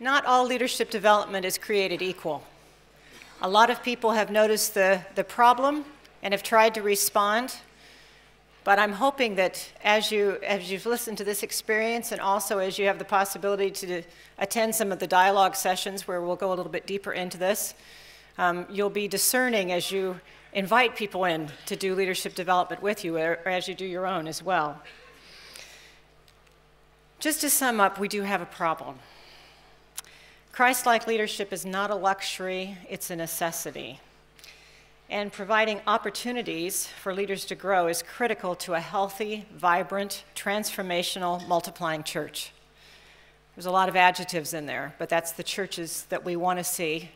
Not all leadership development is created equal. A lot of people have noticed the problem and have tried to respond, but I'm hoping that as you've listened to this experience and also as you have the possibility to attend some of the dialogue sessions where we'll go a little bit deeper into this, you'll be discerning as you invite people in to do leadership development with you, or as you do your own as well. Just to sum up, we do have a problem. Christ-like leadership is not a luxury, it's a necessity. And providing opportunities for leaders to grow is critical to a healthy, vibrant, transformational, multiplying church. There's a lot of adjectives in there, but that's the churches that we want to see.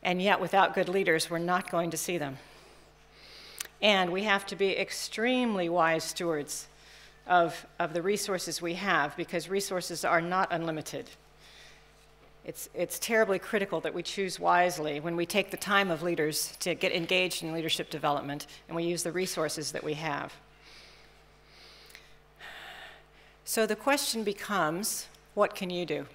And yet, without good leaders, we're not going to see them. And we have to be extremely wise stewards of the resources we have, because resources are not unlimited. It's terribly critical that we choose wisely when we take the time of leaders to get engaged in leadership development, and we use the resources that we have. So the question becomes, what can you do?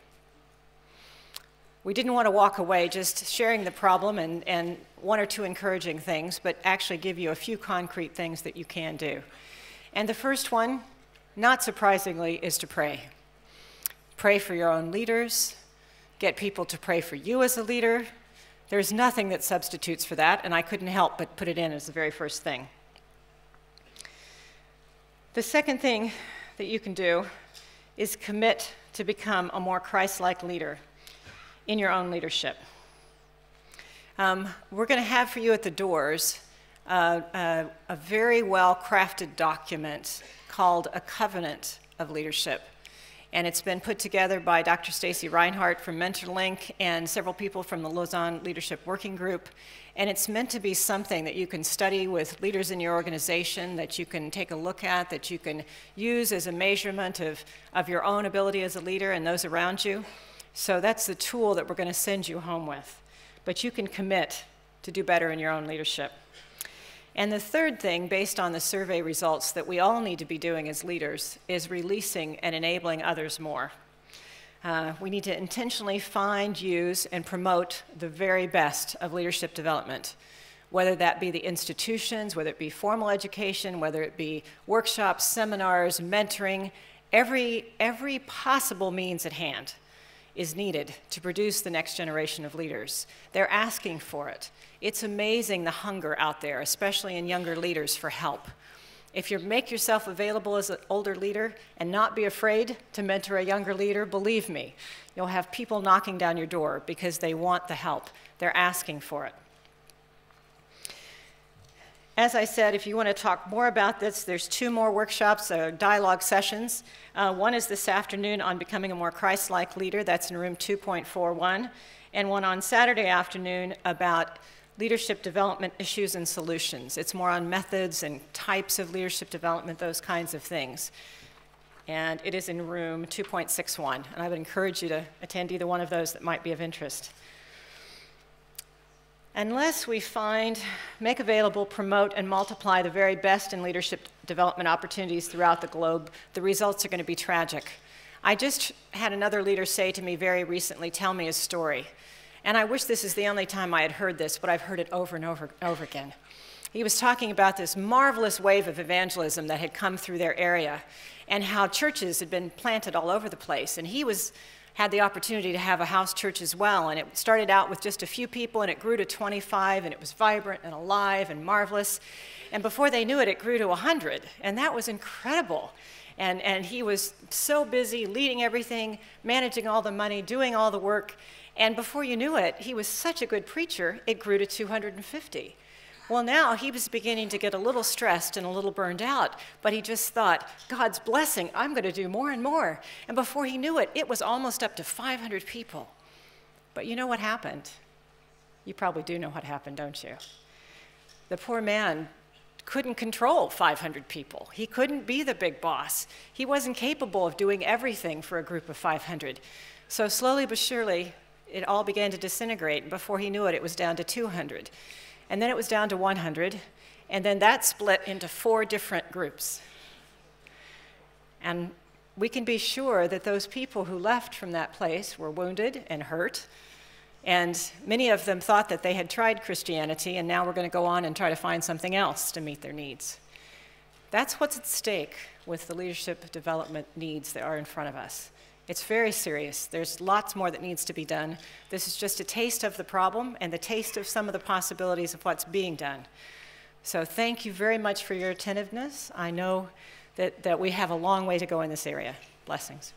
We didn't want to walk away just sharing the problem and one or two encouraging things, but actually give you a few concrete things that you can do. And the first one, not surprisingly, is to pray. Pray for your own leaders. Get people to pray for you as a leader. There's nothing that substitutes for that, and I couldn't help but put it in as the very first thing. The second thing that you can do is commit to become a more Christ-like leader in your own leadership. We're going to have for you at the doors a very well-crafted document called A Covenant of Leadership. And it's been put together by Dr. Stacy Reinhardt from MentorLink and several people from the Lausanne Leadership Working Group. And it's meant to be something that you can study with leaders in your organization, that you can take a look at, that you can use as a measurement of your own ability as a leader and those around you. So that's the tool that we're going to send you home with. But you can commit to do better in your own leadership. And the third thing, based on the survey results that we all need to be doing as leaders, is releasing and enabling others more. We need to intentionally find, use, and promote the very best of leadership development, whether that be the institutions, whether it be formal education, whether it be workshops, seminars, mentoring. Every possible means at hand is needed to produce the next generation of leaders. They're asking for it. It's amazing the hunger out there, especially in younger leaders, for help. If you make yourself available as an older leader and not be afraid to mentor a younger leader, believe me, you'll have people knocking down your door because they want the help. They're asking for it. As I said, if you want to talk more about this, there's 2 more workshops, dialogue sessions. One is this afternoon on becoming a more Christ-like leader. That's in room 2.41. And one on Saturday afternoon about leadership development issues and solutions. It's more on methods and types of leadership development, those kinds of things. And it is in room 2.61. And I would encourage you to attend either one of those that might be of interest. Unless we find, make available, promote, and multiply the very best in leadership development opportunities throughout the globe, the results are going to be tragic. I just had another leader say to me very recently, tell me a story. And I wish this is the only time I had heard this, but I've heard it over and over and over again. He was talking about this marvelous wave of evangelism that had come through their area and how churches had been planted all over the place. And he had the opportunity to have a house church as well, and it started out with just a few people, and it grew to 25, and it was vibrant and alive and marvelous. And before they knew it, it grew to 100, and that was incredible. And he was so busy leading everything, managing all the money, doing all the work, and before you knew it, he was such a good preacher, it grew to 250. Well, now he was beginning to get a little stressed and a little burned out, but he just thought, God's blessing, I'm going to do more and more. And before he knew it, it was almost up to 500 people. But you know what happened? You probably do know what happened, don't you? The poor man couldn't control 500 people. He couldn't be the big boss. He wasn't capable of doing everything for a group of 500. So slowly but surely, it all began to disintegrate, and before he knew it, it was down to 200. And then it was down to 100, and then that split into 4 different groups. And we can be sure that those people who left from that place were wounded and hurt, and many of them thought that they had tried Christianity, and now we're going to go on and try to find something else to meet their needs. That's what's at stake with the leadership development needs that are in front of us. It's very serious. There's lots more that needs to be done. This is just a taste of the problem and the taste of some of the possibilities of what's being done. So thank you very much for your attentiveness. I know that we have a long way to go in this area. Blessings.